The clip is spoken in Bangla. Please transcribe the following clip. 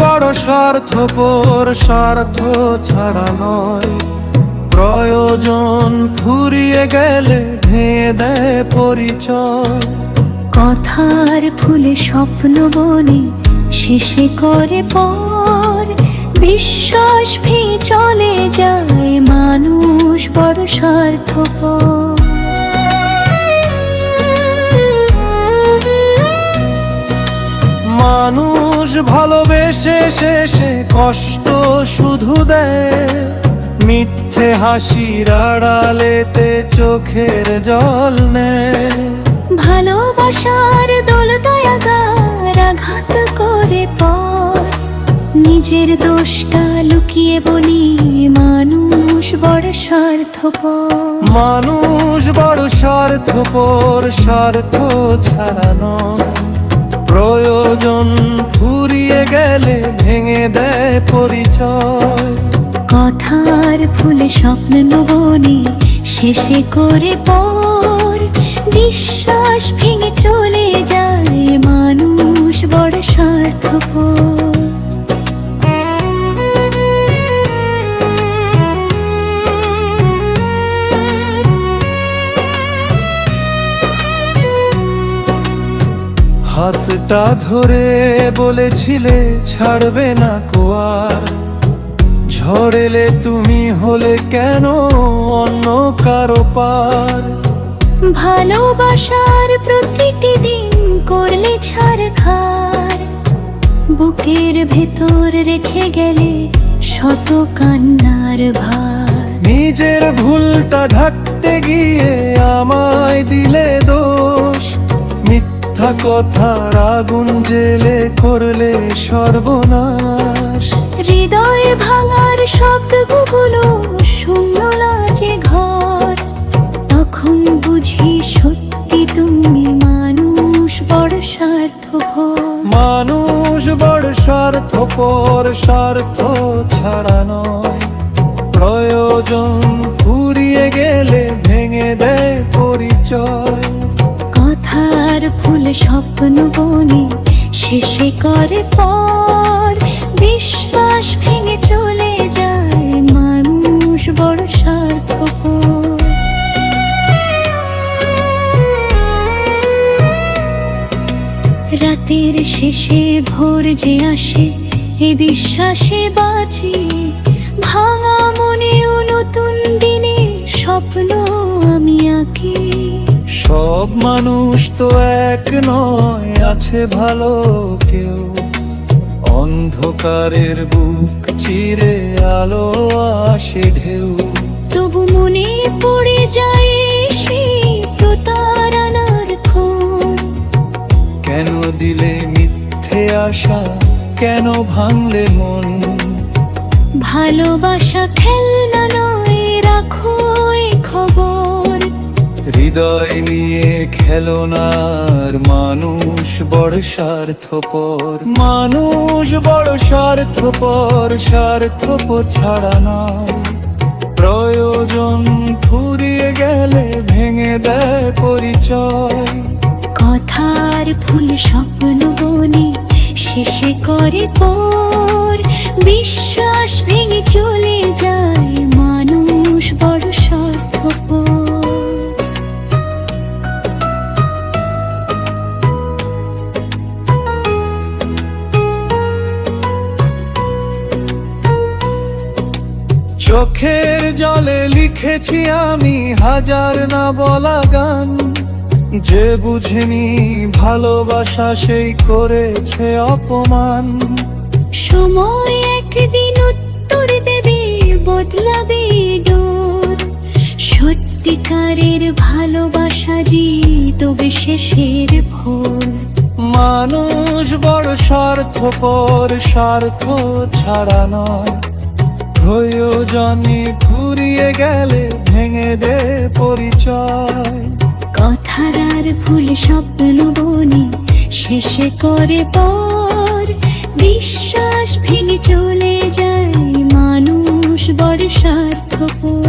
বড় স্বার্থপর, স্বার্থ ছাড়া নয়। প্রয়োজন ফুরিয়ে গেলে ভেঙে দেয় পরিচয়। কথার ফুলে স্বপ্ন বনে শেষে করে পর, বিশ্বাস ভেঙে চলে যায় মানুষ বড় স্বার্থপর। মানুষ ভালোবেসে শেষে কষ্ট শুধু দেয়, মিথ্যে হাসির আড়ালেতে চোখের জল নেয়। ভালোবাসার দোল দয়াগার আঘাত করে পর, নিজের দোষটা লুকিয়ে বলি মানুষ বড় স্বার্থপর। মানুষ বড় স্বার্থপর, স্বার্থ ছাড়া নয়। প্রয়োজন ফুরিয়ে গেলে ভেঙে দেয় পরিচয়। কথার ফুলে স্বপ্ন বনে শেষে করে পর, বিশ্বাস ভেঙে চলে যায় মানুষ বড় স্বার্থপর। হাতটা ধরে বলেছিলে ছাড়বে না কোয়ার, ঝড় এলে তুমি হলে কেন অন্য কারো পার। ভালোবাসার প্রতিটি দিন করলে ছাড়খার, বুকের ভেতর রেখে গেলে শত কান্নার ভার। নিজের ভুলটা ঢাকতে গিয়ে আমায় দিলে দোষ, মিথ্যা কথার আগুন জেলে করলে সর্বনাশ। হৃদয় ভাঙার শব্দগুলো শূন্য লাজে ঘর, তখন বুঝি সত্যি তুমি মানুষ বড় স্বার্থপর। মানুষ বড় স্বার্থপর, স্বার্থ ছাড়া নয়। প্রয়োজন ফুরিয়ে গেলে ভেঙে দেয় পরিচয়। কথার ফুলে স্বপ্ন বনে শেষে করে পর, বিশ্বাস ভেঙে চলে যায় মানুষ বড় স্বার্থপর। রাতের শেষে ভোর যে আসে এই বিশ্বাসে বাঁচি, ভাঙা মনেও নতুন দিনে স্বপ্ন আমি আঁকি। সব মানুষ তো এক নয়, আছে ভালো কেউ। অন্ধকারের বুক চিরে আলো আসে ঢেউ। তবু মনে পড়ে যায় সেই প্রতারণার খুন। কেন দিলে মিথ্যে আশা, কেন ভাঙলে মন। ভালোবাসা খেলনা নয়, রাখো এই খবর। হৃদয় নিয়ে খেলনার মানুষ বড় স্বার্থপর। মানুষ বড় স্বার্থপর, স্বার্থপর ছাড়া নয়। প্রয়োজন ফুরিয়ে গেলে ভেঙে দেয় পরিচয়। কথার ফুল স্বপ্ন বনে শেষে করে পর, বিশ্বাস ভেঙে চলে যায় মানুষ বড় স্বার্থপর। চোখের জলে লিখেছি আমি হাজার না বলা গান। যে বুঝেনি ভালোবাসা সেই করেছে অপমান। সময় একদিন উত্তর দেবে, বদলাবে ডোর। সত্যিকারের ভালোবাসা জিতবে শেষের ভোর। মানুষ বড় স্বার্থপর, স্বার্থ ছাড়া নয়। প্রয়োজনে ফুরিয়ে গেলে ভেঙে দে পরিচয়। কথার আর ভুল স্বপ্ন বনে শেষে করে পর, বিশ্বাস ভেঙে চলে যায় মানুষ বড় স্বার্থপর।